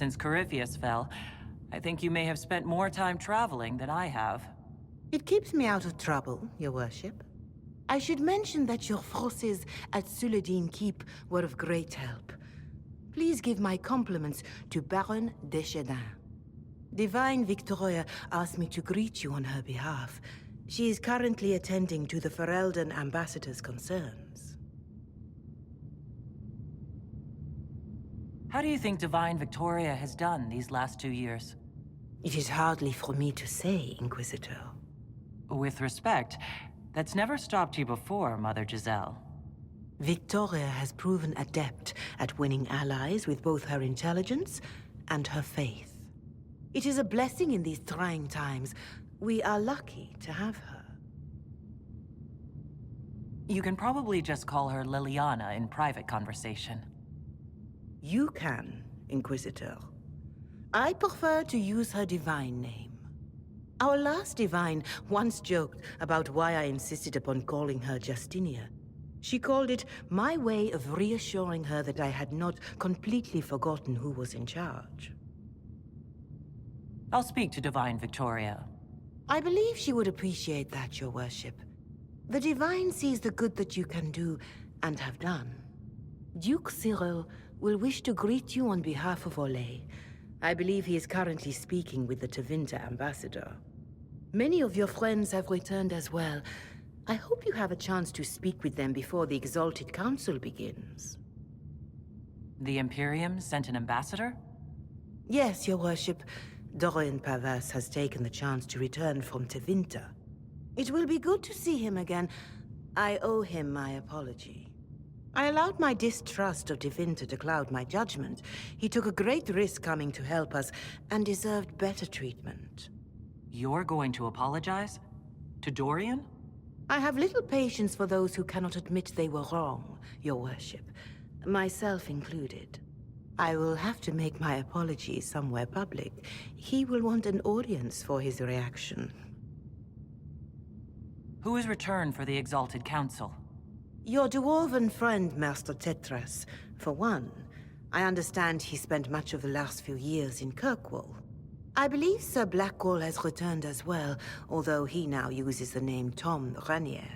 Since Corypheus fell, I think you may have spent more time traveling than I have. It keeps me out of trouble, your worship. I should mention that your forces at Suladin Keep were of great help. Please give my compliments to Baron Deschedin. Divine Victoria asked me to greet you on her behalf. She is currently attending to the Ferelden ambassador's concerns. How do you think Divine Victoria has done these last 2 years? It is hardly for me to say, Inquisitor. With respect, that's never stopped you before, Mother Giselle. Victoria has proven adept at winning allies with both her intelligence and her faith. It is a blessing in these trying times. We are lucky to have her. You can probably just call her Liliana in private conversation. You can, Inquisitor. I prefer to use her divine name. Our last divine once joked about why I insisted upon calling her Justinia. She called it my way of reassuring her that I had not completely forgotten who was in charge. I'll speak to Divine Victoria. I believe she would appreciate that, your worship. The divine sees the good that you can do and have done. Duke Cyril will wish to greet you on behalf of Olay. I believe he is currently speaking with the Tevinter ambassador. Many of your friends have returned as well. I hope you have a chance to speak with them before the Exalted Council begins. The Imperium sent an ambassador? Yes, your worship. Dorian Pavas has taken the chance to return from Tevinter. It will be good to see him again. I owe him my apology. I allowed my distrust of Tevinter to cloud my judgment. He took a great risk coming to help us, and deserved better treatment. You're going to apologize? To Dorian? I have little patience for those who cannot admit they were wrong, your worship. Myself included. I will have to make my apologies somewhere public. He will want an audience for his reaction. Who has returned for the Exalted Council? Your dwarven friend, Master Tetras. For one, I understand he spent much of the last few years in Kirkwall. I believe Sir Blackwall has returned as well, although he now uses the name Tom Ranier.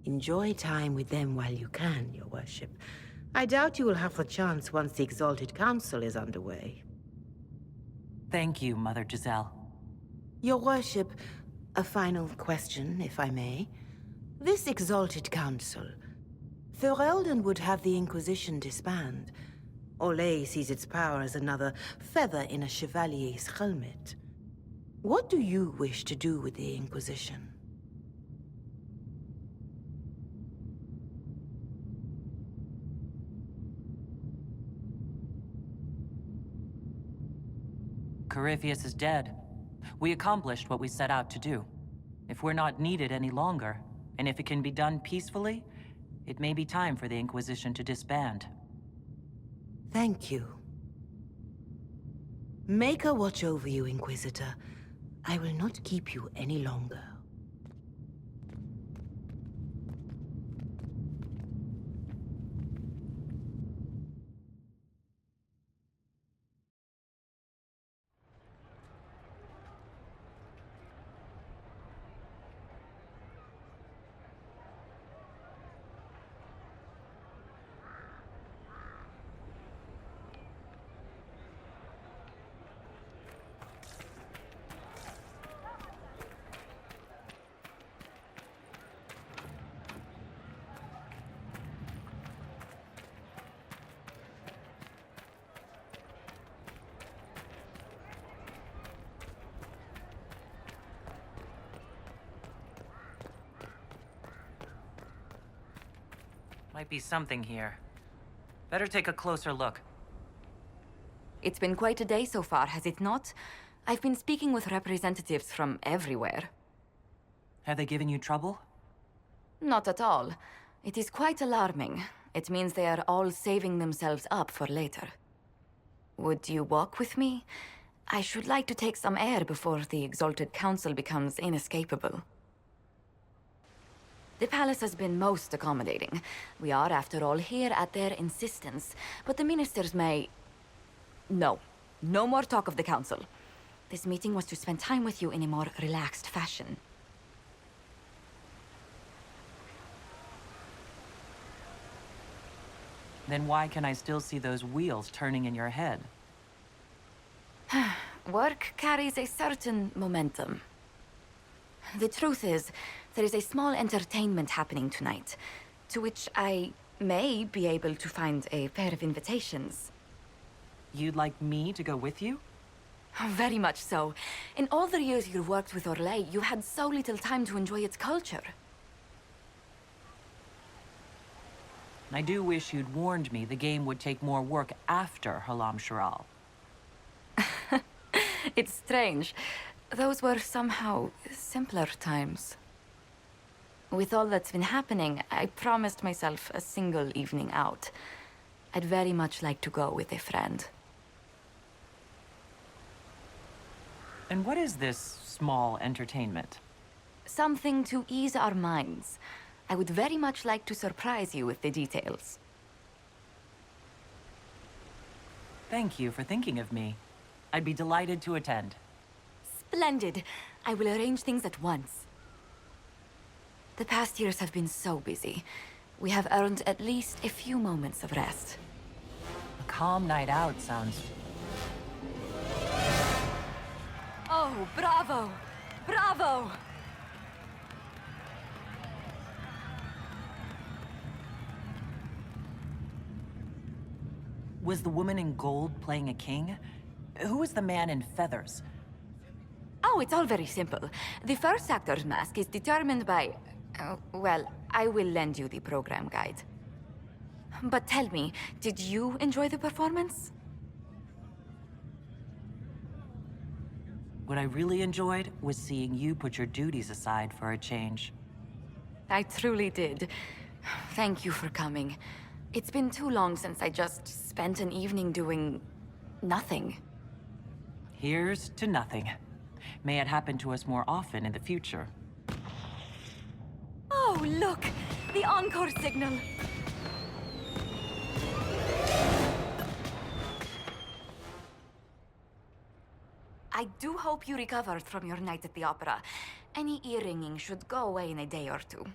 Enjoy time with them while you can, your worship. I doubt you will have the chance once the Exalted Council is underway. Thank you, Mother Giselle. Your worship, a final question, if I may. This Exalted Council, Ferelden would have the Inquisition disband. Olay sees its power as another feather in a chevalier's helmet. What do you wish to do with the Inquisition? Corypheus is dead. We accomplished what we set out to do. If we're not needed any longer, and if it can be done peacefully, it may be time for the Inquisition to disband. Thank you. Make a watch over you, Inquisitor. I will not keep you any longer. Might be something here. Better take a closer look. It's been quite a day so far, has it not? I've been speaking with representatives from everywhere. Have they given you trouble? Not at all. It is quite alarming. It means they are all saving themselves up for later. Would you walk with me? I should like to take some air before the Exalted Council becomes inescapable. The palace has been most accommodating. We are, after all, here at their insistence, but the ministers may... No, No more talk of the council. This meeting was to spend time with you in a more relaxed fashion. Then why can I still see those wheels turning in your head? Work carries a certain momentum. The truth is, there is a small entertainment happening tonight, to which I may be able to find a pair of invitations. You'd like me to go with you? Very much so. In all the years you worked with Orlais, you had so little time to enjoy its culture. I do wish you'd warned me the game would take more work after Halam Sharal. It's strange. Those were somehow simpler times. With all that's been happening, I promised myself a single evening out. I'd very much like to go with a friend. And what is this small entertainment? Something to ease our minds. I would very much like to surprise you with the details. Thank you for thinking of me. I'd be delighted to attend. Splendid. I will arrange things at once. The past years have been so busy. We have earned at least a few moments of rest. A calm night out sounds... Oh, bravo! Bravo! Was the woman in gold playing a king? Who was the man in feathers? Oh, it's all very simple. The first actor's mask is determined by... well, I will lend you the program guide. But tell me, did you enjoy the performance? What I really enjoyed was seeing you put your duties aside for a change. I truly did. Thank you for coming. It's been too long since I just spent an evening doing... nothing. Here's to nothing. May it happen to us more often in the future. Oh, look! The encore signal! I do hope you recovered from your night at the opera. Any ear-ringing should go away in a day or two.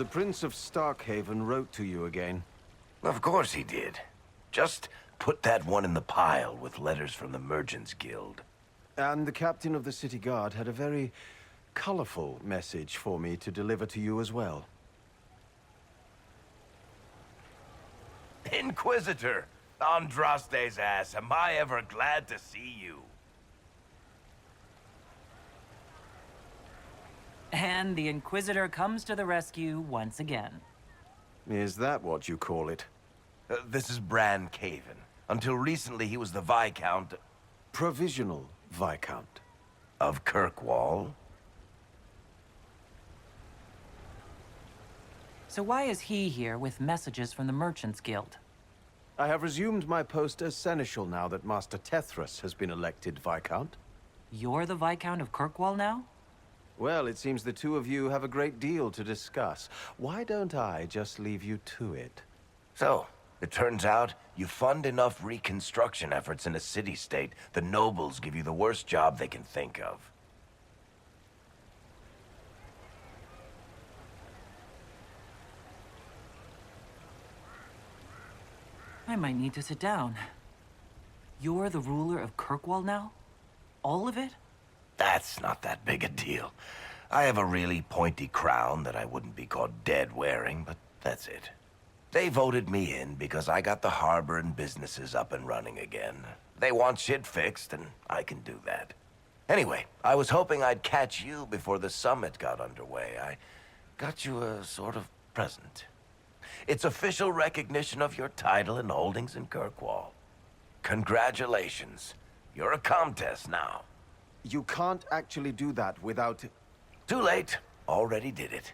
The Prince of Starkhaven wrote to you again. Of course he did. Just put that one in the pile with letters from the Merchants Guild. And the captain of the city guard had a very colorful message for me to deliver to you as well. Inquisitor! Andraste's ass, am I ever glad to see you. And the Inquisitor comes to the rescue once again. Is that what you call it? This is Bran Caven. Until recently, he was the Viscount Provisional Viscount. of Kirkwall. So why is he here with messages from the Merchants Guild? I have resumed my post as Seneschal now that Master Tethras has been elected Viscount. You're the Viscount of Kirkwall now? Well, it seems the two of you have a great deal to discuss. Why don't I just leave you to it? So, it turns out you fund enough reconstruction efforts in a city-state, the nobles give you the worst job they can think of. I might need to sit down. You're the ruler of Kirkwall now? All of it? That's not that big a deal. I have a really pointy crown that I wouldn't be caught dead wearing, but that's it. They voted me in because I got the harbor and businesses up and running again. They want shit fixed, and I can do that. Anyway, I was hoping I'd catch you before the summit got underway. I got you a sort of present. It's official recognition of your title and holdings in Kirkwall. Congratulations. You're a Comtesse now. You can't actually do that without... Too late. Already did it.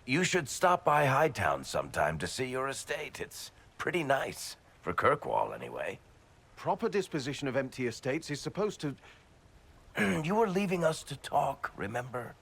You should stop by Hightown sometime to see your estate. It's pretty nice. For Kirkwall, anyway. Proper disposition of empty estates is supposed to... You were leaving us to talk, remember?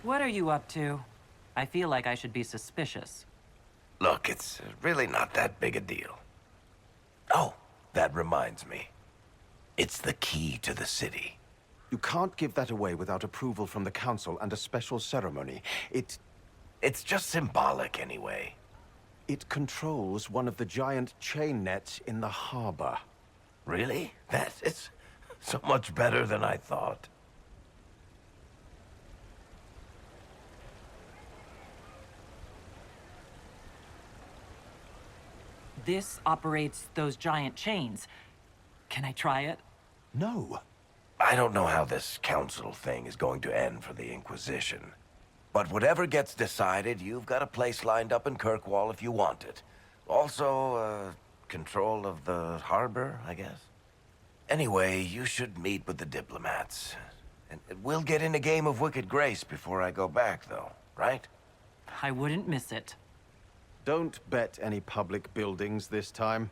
What are you up to? I feel like I should be suspicious. Look, it's really not that big a deal. Oh, that reminds me. It's the key to the city. You can't give that away without approval from the council and a special ceremony. It's just symbolic anyway. It controls one of the giant chain nets in the harbor. Really? That is so much better than I thought. This operates those giant chains. Can I try it? No. I don't know how this council thing is going to end for the Inquisition. But whatever gets decided, you've got a place lined up in Kirkwall if you want it. Also, control of the harbor, I guess. Anyway, you should meet with the diplomats. And we'll get in a game of Wicked Grace before I go back, though, right? I wouldn't miss it. Don't bet any public buildings this time.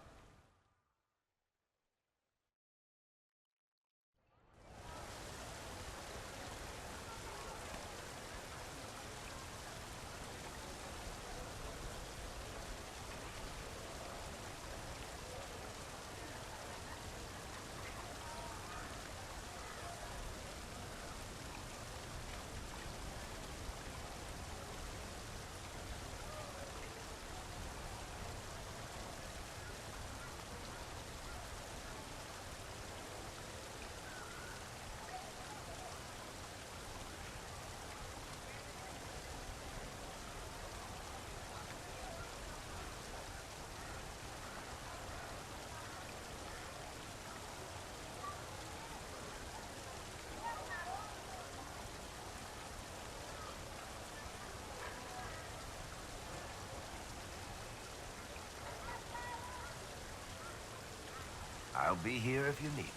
I'll be here if you need me.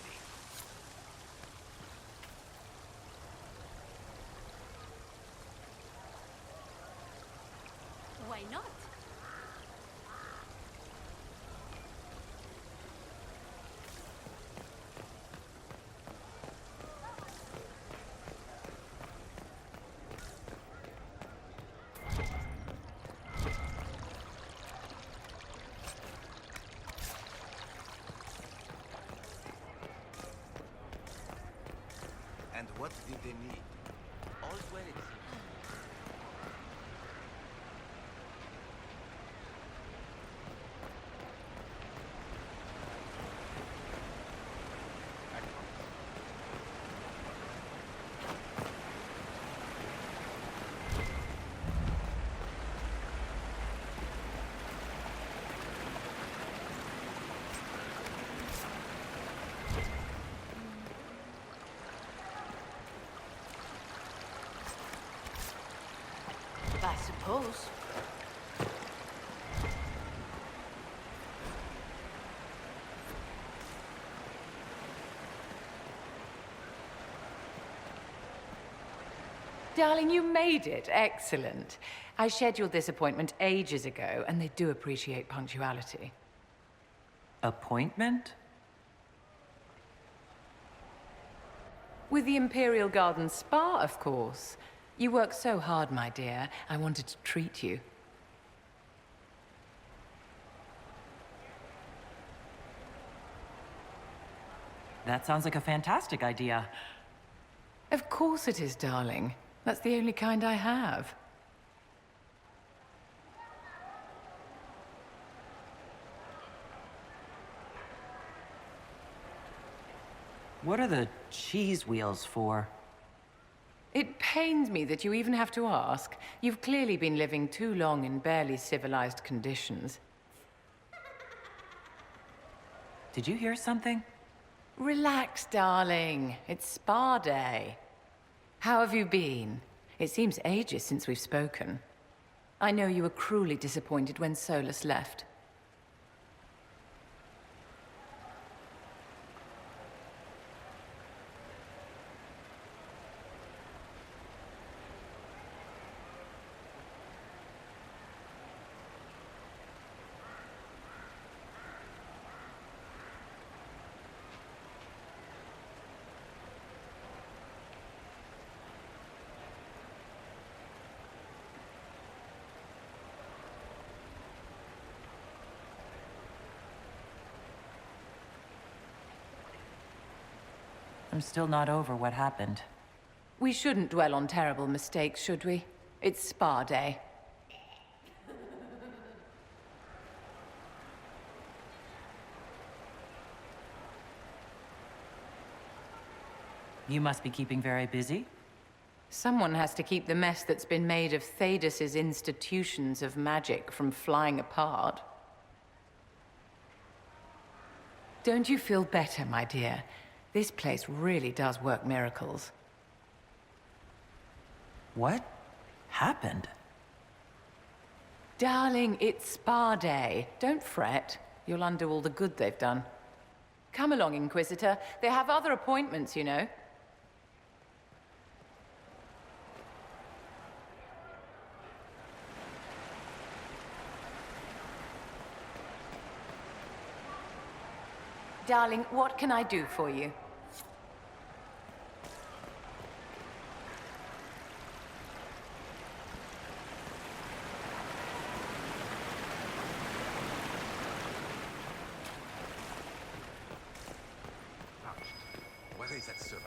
What did they need? All's well, it seems. I suppose. Darling, you made it. Excellent. I scheduled this appointment ages ago, and they do appreciate punctuality. Appointment? With the Imperial Garden Spa, of course. You work so hard, my dear. I wanted to treat you. That sounds like a fantastic idea. Of course it is, darling. That's the only kind I have. What are the cheese wheels for? It pains me that you even have to ask. You've clearly been living too long in barely civilized conditions. Did you hear something? Relax, darling. It's spa day. How have you been? It seems ages since we've spoken. I know you were cruelly disappointed when Solus left. I'm still not over what happened. We shouldn't dwell on terrible mistakes, should we? It's spa day. You must be keeping very busy. Someone has to keep the mess that's been made of Thaddeus' institutions of magic from flying apart. Don't you feel better, my dear? This place really does work miracles. What happened? Darling, it's spa day. Don't fret. You'll undo all the good they've done. Come along, Inquisitor. They have other appointments, you know. Darling, what can I do for you? Where is that servant?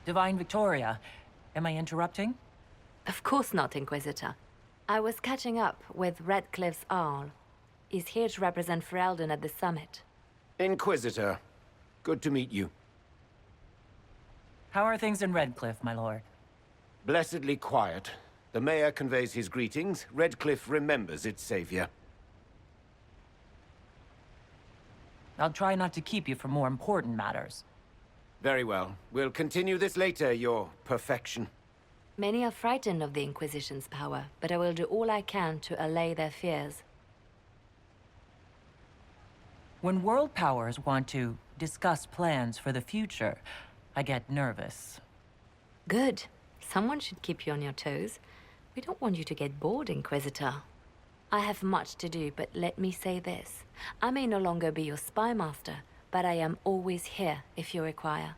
Divine Victoria, am I interrupting? Of course not, Inquisitor. I was catching up with Redcliffe's Arl. He's here to represent Ferelden at the summit. Inquisitor, good to meet you. How are things in Redcliffe, my lord? Blessedly quiet. The mayor conveys his greetings. Redcliffe remembers its savior. I'll try not to keep you from more important matters. Very well. We'll continue this later, your perfection. Many are frightened of the Inquisition's power, but I will do all I can to allay their fears. When world powers want to discuss plans for the future, I get nervous. Good. Someone should keep you on your toes. We don't want you to get bored, Inquisitor. I have much to do, but let me say this. I may no longer be your spy master, but I am always here if you require.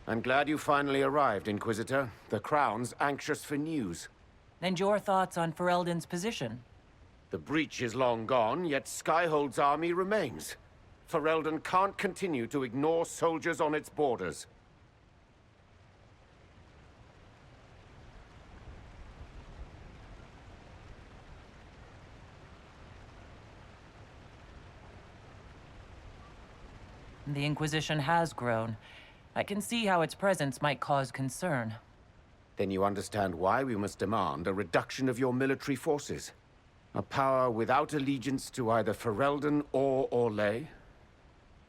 I'm glad you finally arrived, Inquisitor. The Crown's anxious for news. And your thoughts on Ferelden's position? The breach is long gone, yet Skyhold's army remains. Ferelden can't continue to ignore soldiers on its borders. The Inquisition has grown. I can see how its presence might cause concern. Then you understand why we must demand a reduction of your military forces. A power without allegiance to either Ferelden or Orlais.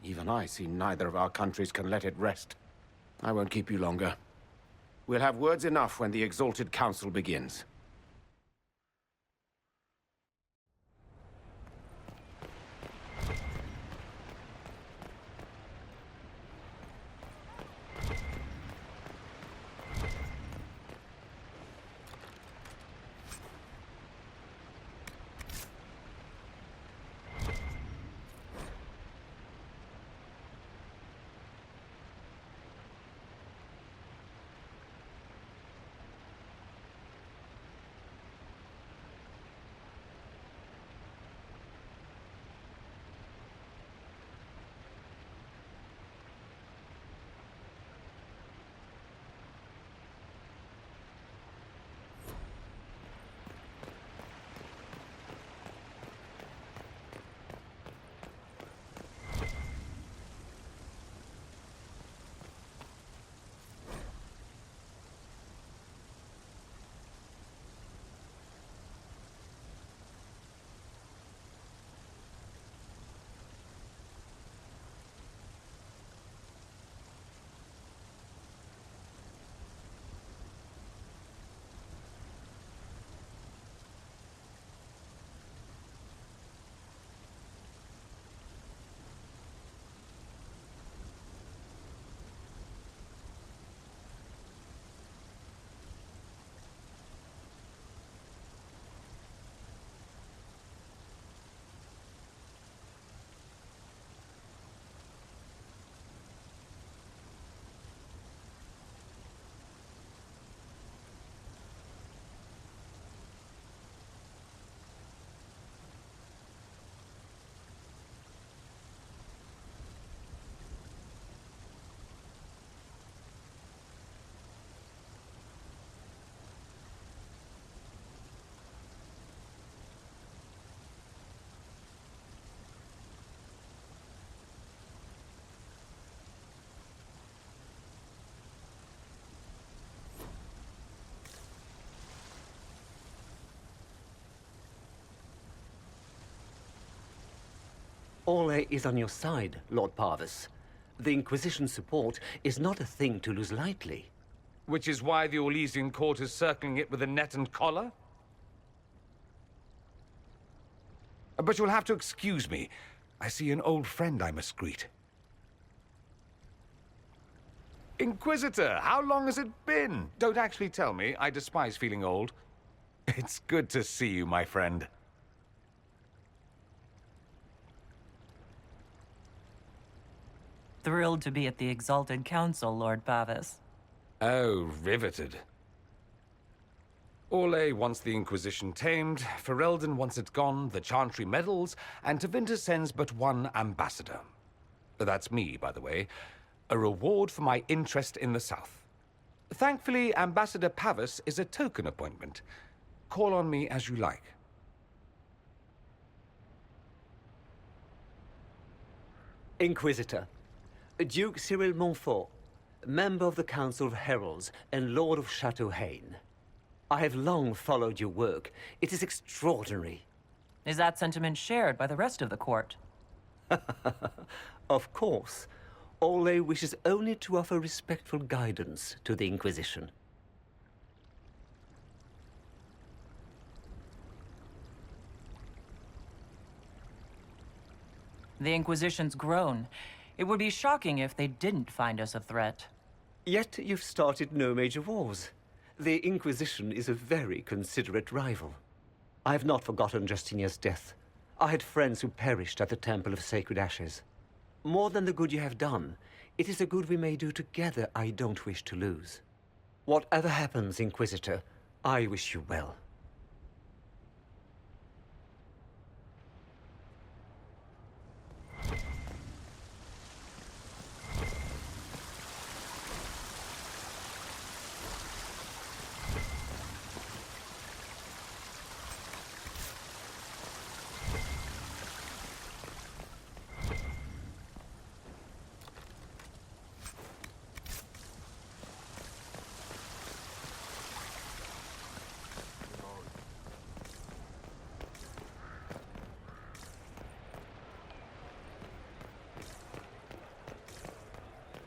Even I see neither of our countries can let it rest. I won't keep you longer. We'll have words enough when the Exalted Council begins. Orlais is on your side, Lord Parvis. The Inquisition's support is not a thing to lose lightly. Which is why the Orlesian court is circling it with a net and collar? But you'll have to excuse me. I see an old friend I must greet. Inquisitor, how long has it been? Don't actually tell me. I despise feeling old. It's good to see you, my friend. Thrilled to be at the Exalted Council, Lord Pavis. Oh, riveted. Orlais wants the Inquisition tamed, Ferelden wants it gone, the Chantry meddles, and Tevinter sends but one ambassador. That's me, by the way. A reward for my interest in the South. Thankfully, Ambassador Pavis is a token appointment. Call on me as you like. Inquisitor, Duke Cyril Montfort, member of the Council of Heralds and Lord of Chateau Haine. I have long followed your work. It is extraordinary. Is that sentiment shared by the rest of the court? Of course. Orlais wishes only to offer respectful guidance to the Inquisition. The Inquisition's grown. It would be shocking if they didn't find us a threat. Yet you've started no major wars. The Inquisition is a very considerate rival. I have not forgotten Justinia's death. I had friends who perished at the Temple of Sacred Ashes. More than the good you have done, it is the good we may do together I don't wish to lose. Whatever happens, Inquisitor, I wish you well.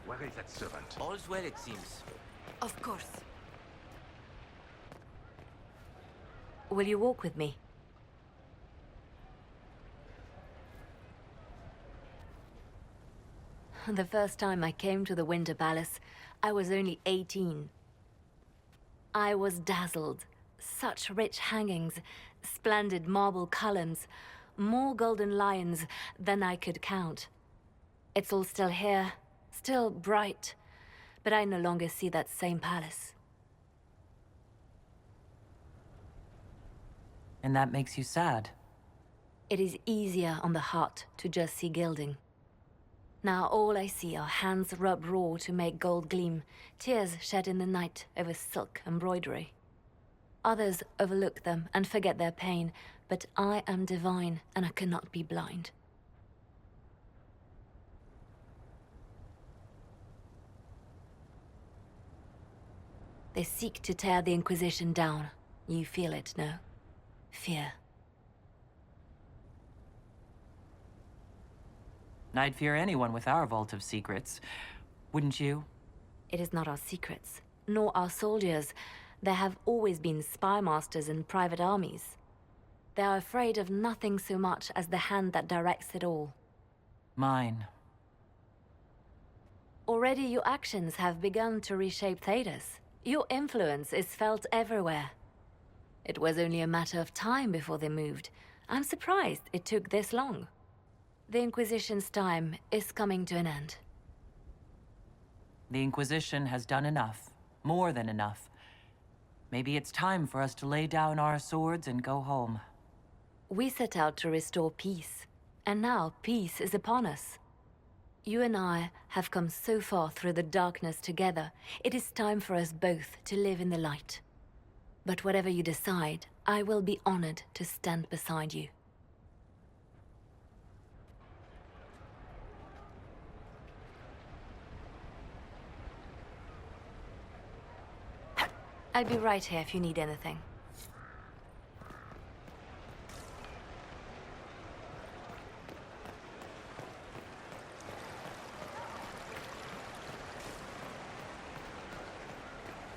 Where is that servant? All's well, it seems. Of course. Will you walk with me? The first time I came to the Winter Palace, I was only 18. I was dazzled. Such rich hangings, splendid marble columns, more golden lions than I could count. It's all still here, still bright, but I no longer see that same palace. And that makes you sad. It is easier on the heart to just see gilding. Now all I see are hands rubbed raw to make gold gleam, tears shed in the night over silk embroidery. Others overlook them and forget their pain, but I am divine and I cannot be blind. They seek to tear the Inquisition down. You feel it, no? Fear. I'd fear anyone with our vault of secrets. Wouldn't you? It is not our secrets, nor our soldiers. There have always been spy masters and private armies. They are afraid of nothing so much as the hand that directs it all. Mine. Already your actions have begun to reshape Thedas. Your influence is felt everywhere. It was only a matter of time before they moved. I'm surprised it took this long. The Inquisition's time is coming to an end. The Inquisition has done enough. More than enough. Maybe it's time for us to lay down our swords and go home. We set out to restore peace, and now peace is upon us. You and I have come so far through the darkness together. It is time for us both to live in the light. But whatever you decide, I will be honored to stand beside you. I'll be right here if you need anything.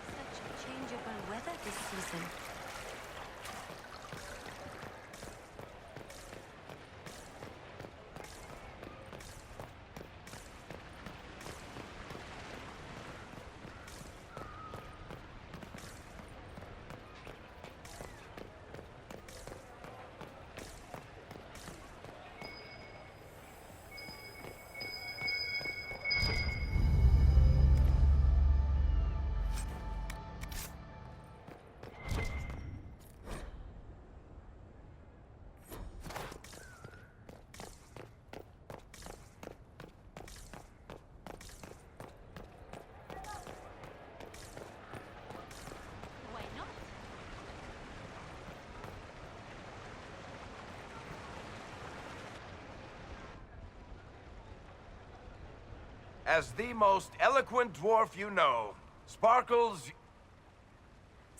Such changeable weather this season. As the most eloquent dwarf you know, Sparkles...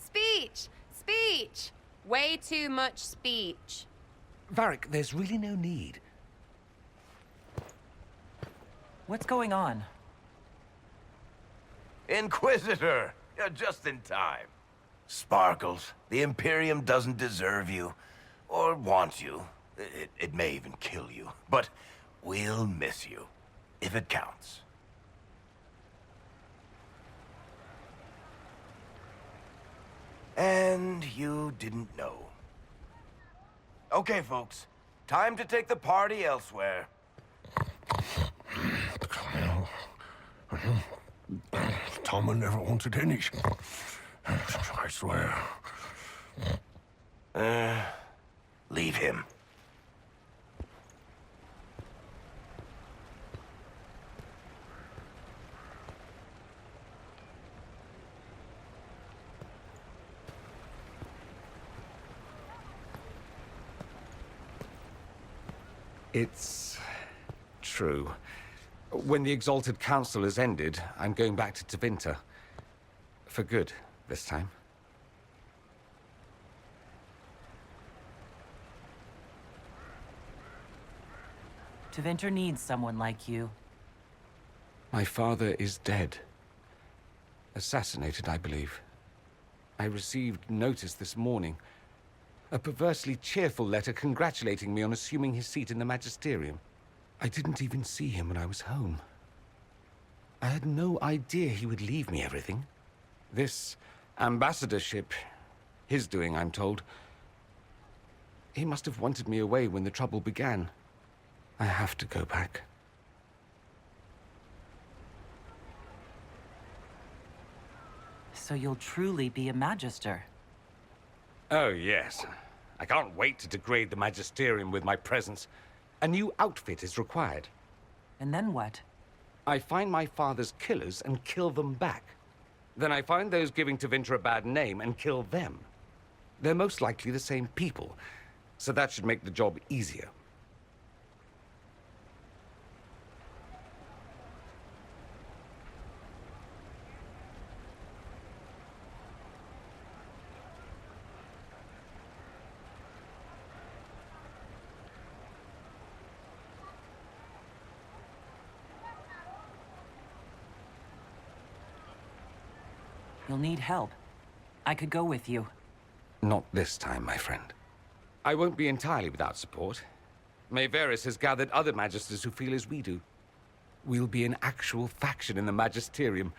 Speech! Speech! Way too much speech. Varric, there's really no need. What's going on? Inquisitor! You're just in time. Sparkles, the Imperium doesn't deserve you, or want you. It may even kill you, but we'll miss you, if it counts. And you didn't know. Okay, folks. Time to take the party elsewhere. Toma never wanted any. I swear. Leave him. It's true. When the Exalted Council has ended, I'm going back to Tevinter. For good, this time. Tevinter needs someone like you. My father is dead. Assassinated, I believe. I received notice this morning. A perversely cheerful letter congratulating me on assuming his seat in the Magisterium. I didn't even see him when I was home. I had no idea he would leave me everything. This ambassadorship, his doing, I'm told. He must have wanted me away when the trouble began. I have to go back. So you'll truly be a Magister. Oh, yes. I can't wait to degrade the Magisterium with my presence. A new outfit is required. And then what? I find my father's killers and kill them back. Then I find those giving Tevinter a bad name and kill them. They're most likely the same people, so that should make the job easier. You'll need help. I could go with you. Not this time, my friend. I won't be entirely without support. Mayveris has gathered other Magisters who feel as we do. We'll be an actual faction in the Magisterium.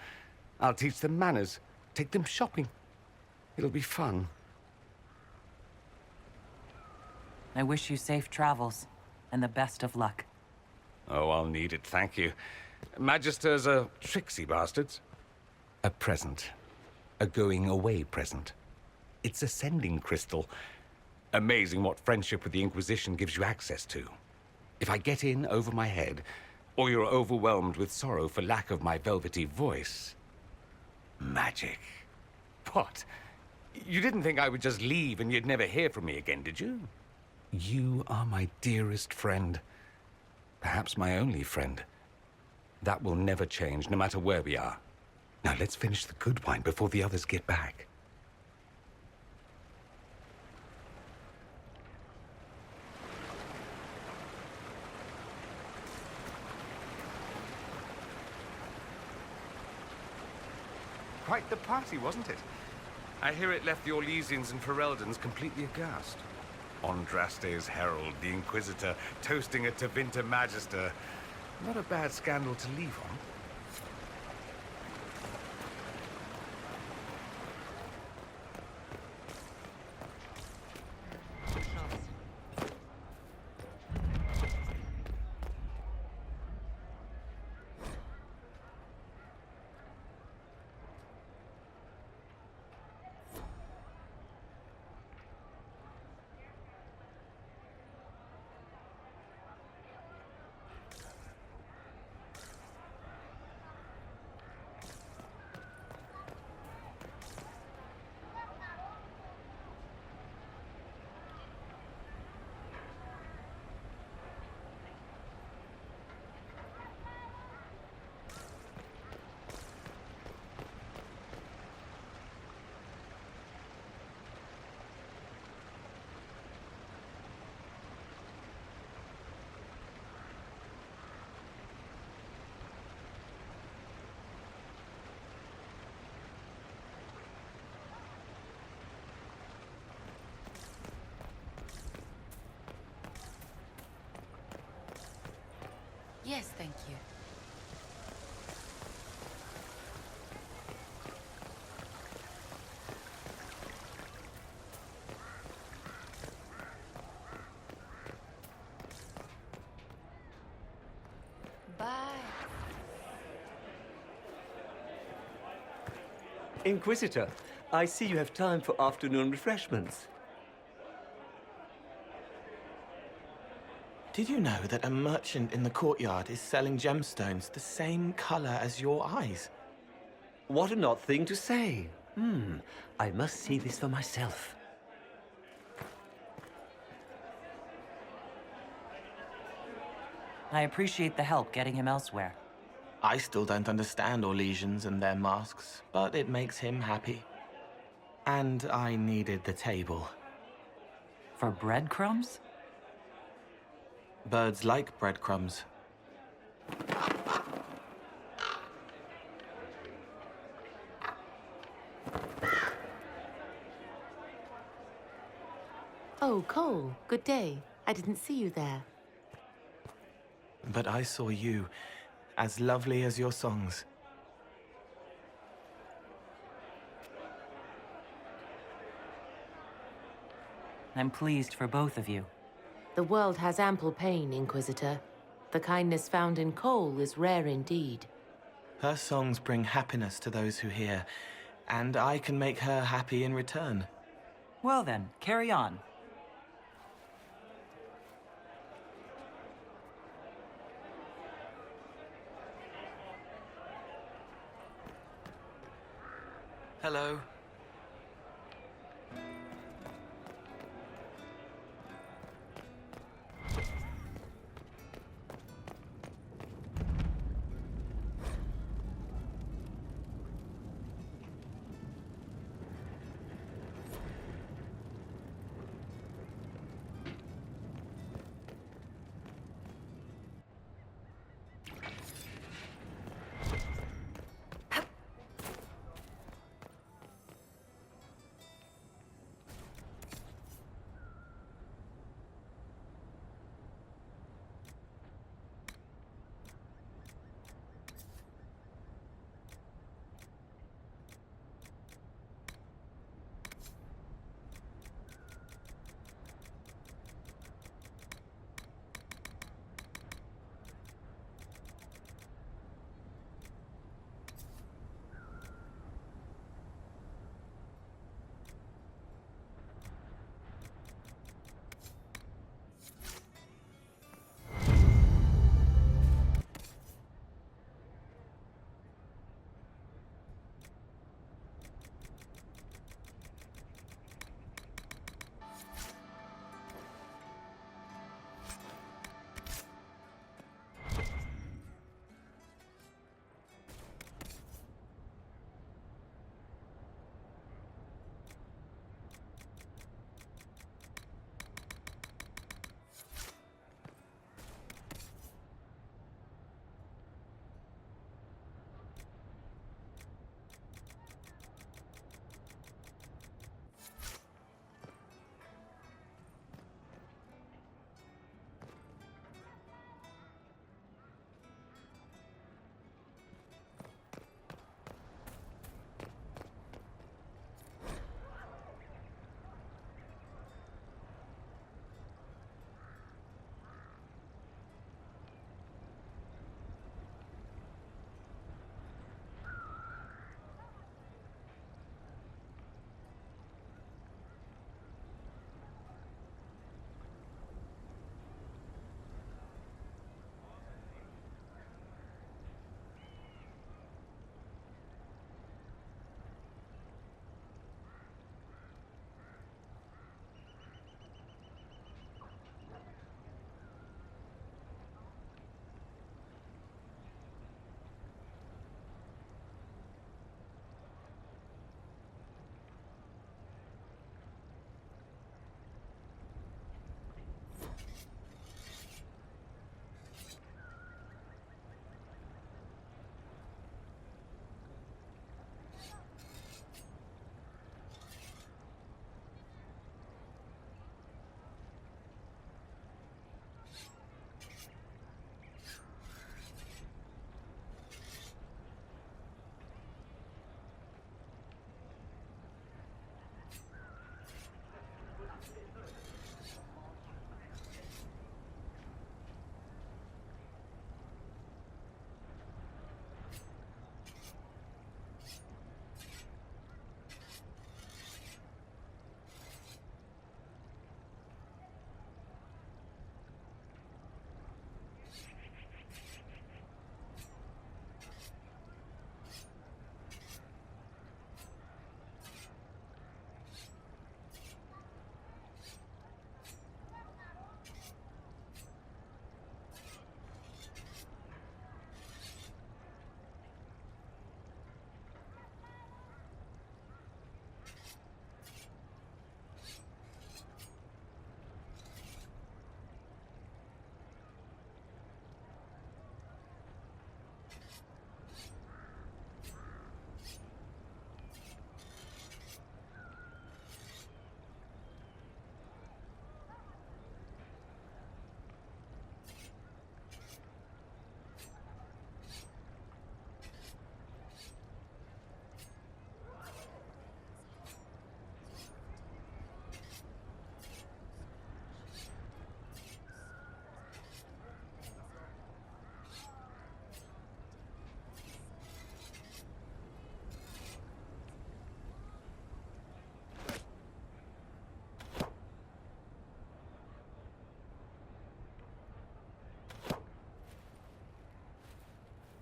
I'll teach them manners, take them shopping. It'll be fun. I wish you safe travels, and the best of luck. Oh, I'll need it, thank you. Magisters are tricksy bastards. A present. A going-away present. It's a sending crystal. Amazing what friendship with the Inquisition gives you access to. If I get in over my head, or you're overwhelmed with sorrow for lack of my velvety voice... magic. What? You didn't think I would just leave and you'd never hear from me again, did you? You are my dearest friend. Perhaps my only friend. That will never change, no matter where we are. Now let's finish the good wine before the others get back. Quite the party, wasn't it? I hear it left the Orlesians and Fereldans completely aghast. Andraste's herald, the Inquisitor, toasting a Tevinter Magister. Not a bad scandal to leave on. Yes, thank you. Inquisitor, I see you have time for afternoon refreshments. Did you know that a merchant in the courtyard is selling gemstones the same color as your eyes? What an odd thing to say. I must see this for myself. I appreciate the help getting him elsewhere. I still don't understand Orlesians and their masks, but it makes him happy. And I needed the table. For breadcrumbs? Birds like breadcrumbs. Oh, Cole, good day. I didn't see you there. But I saw you, as lovely as your songs. I'm pleased for both of you. The world has ample pain, Inquisitor. The kindness found in Cole is rare indeed. Her songs bring happiness to those who hear, and I can make her happy in return. Well then, carry on. Hello.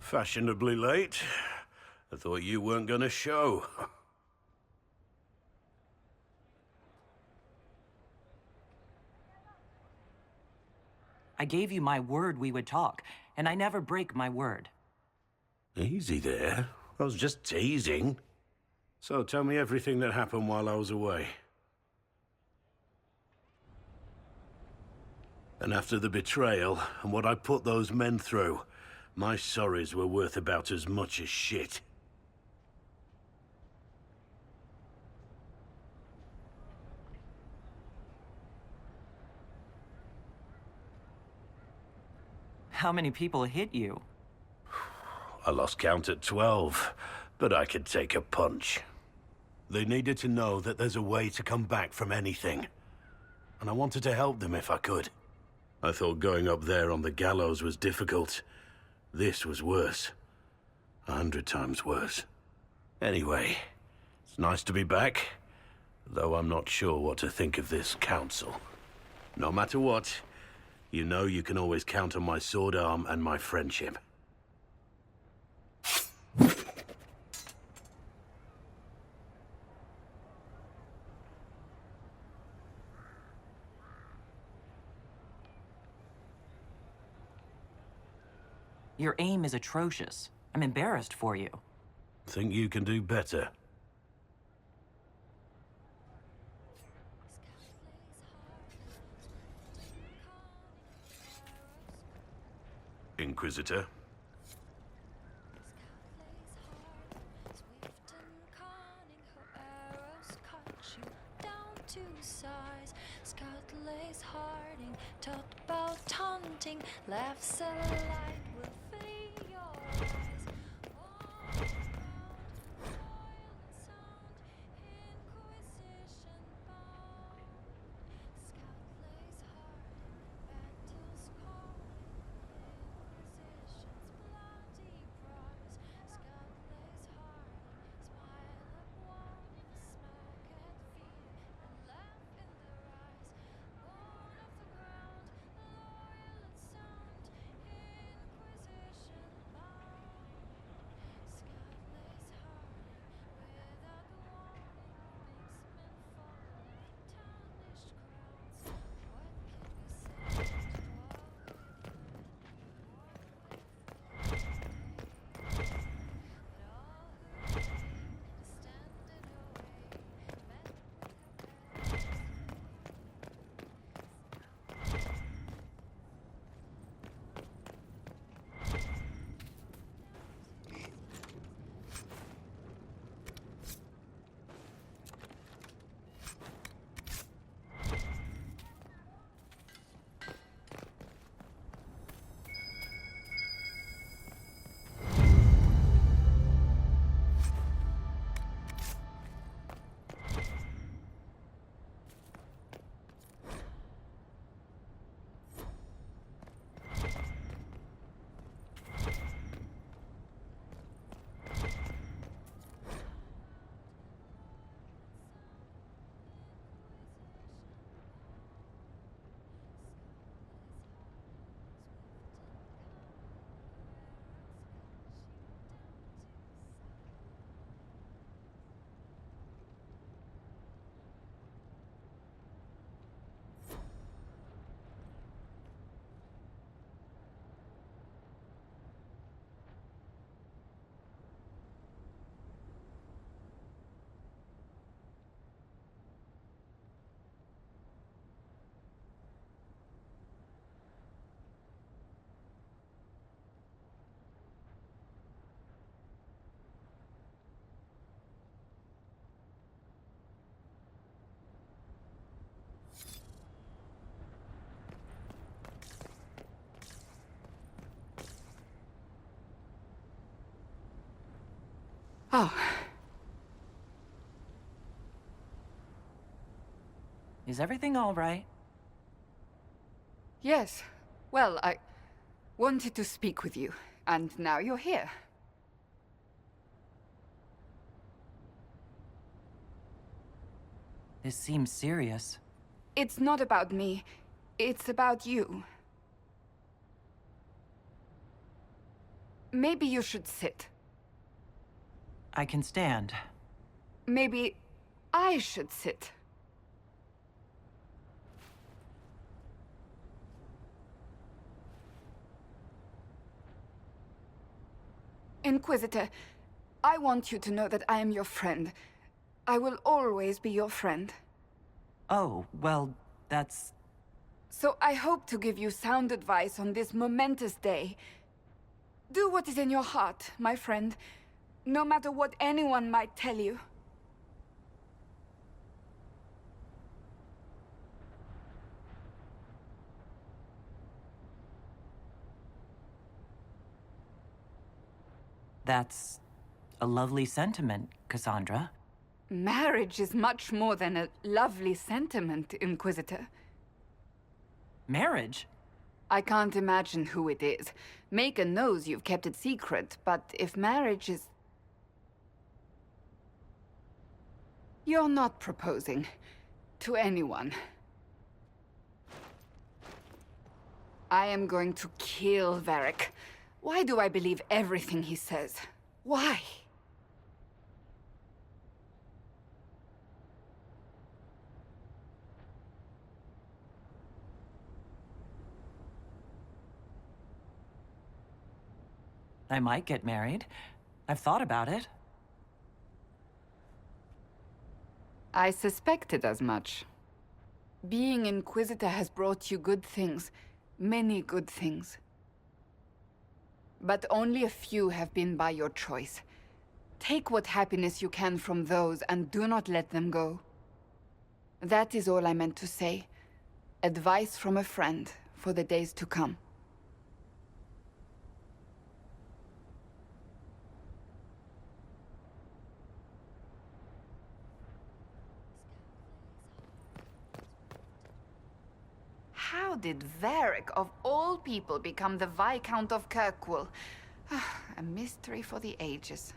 Fashionably late. I thought you weren't gonna show. I gave you my word we would talk, and I never break my word. Easy there. I was just teasing. So tell me everything that happened while I was away. And after the betrayal, and what I put those men through, my sorries were worth about as much as shit. How many people hit you? I lost count at 12, but I could take a punch. They needed to know that there's a way to come back from anything. And I wanted to help them if I could. I thought going up there on the gallows was difficult. This was worse. 100 times worse. Anyway, it's nice to be back, though I'm not sure what to think of this council. No matter what, you know you can always count on my sword arm and my friendship. Your aim is atrocious. I'm embarrassed for you. Think you can do better? Inquisitor? Talked about taunting, laughs alight will fill your eyes. All around, loyal and sound, Inquisition bound. Scout lays hard in battles calling, Inquisition's bloody prize. Scout lays hard, smile at warning, smirk at fear, and laugh in their eyes. Bone of the ground, loyal and sound, Inquisition bound. Scout lays hard, without warning, makes men fall like tarnished crowns. What can we say to but all who came to stand in her way met with her best. Oh. Is everything all right? Yes. Well, I wanted to speak with you, and now you're here. This seems serious. It's not about me. It's about you. maybe you should sit. I can stand. Maybe I should sit. Inquisitor, I want you to know that I am your friend. I will always be your friend. Oh, well, that's... So I hope to give you sound advice on this momentous day. Do what is in your heart, my friend, no matter what anyone might tell you. That's a lovely sentiment, Cassandra. Marriage is much more than a lovely sentiment, Inquisitor. Marriage? I can't imagine who it is. Maker knows you've kept it secret, but if marriage is... You're not proposing to anyone. I am going to kill Varric. Why do I believe everything he says? Why? I might get married. I've thought about it. I suspected as much. Being Inquisitor has brought you good things. Many good things. But only a few have been by your choice. Take what happiness you can from those and do not let them go. That is all I meant to say. Advice from a friend for the days to come. How did Varric, of all people, become the Viscount of Kirkwall? A mystery for the ages.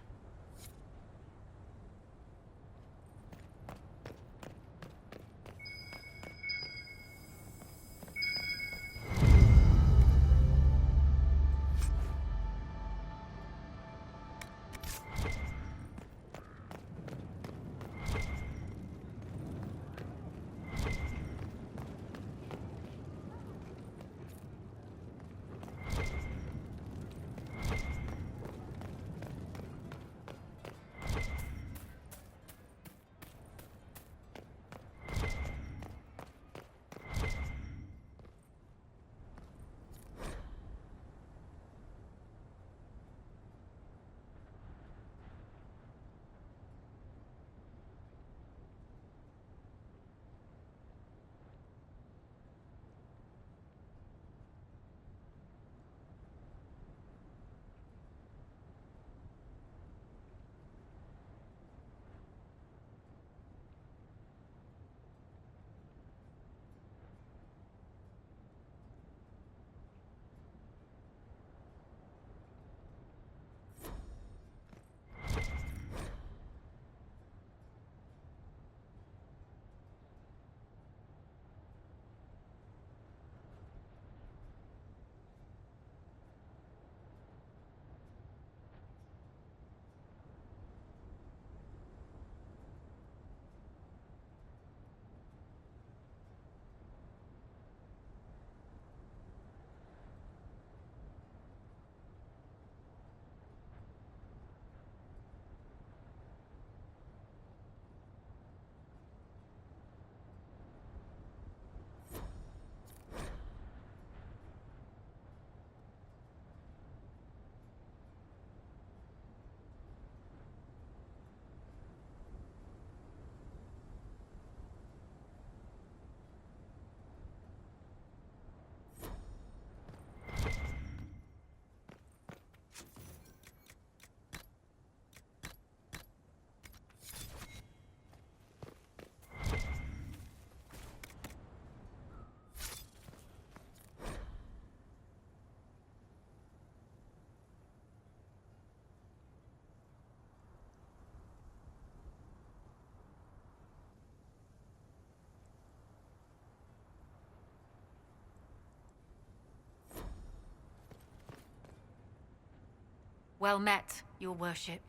Well met, your worship.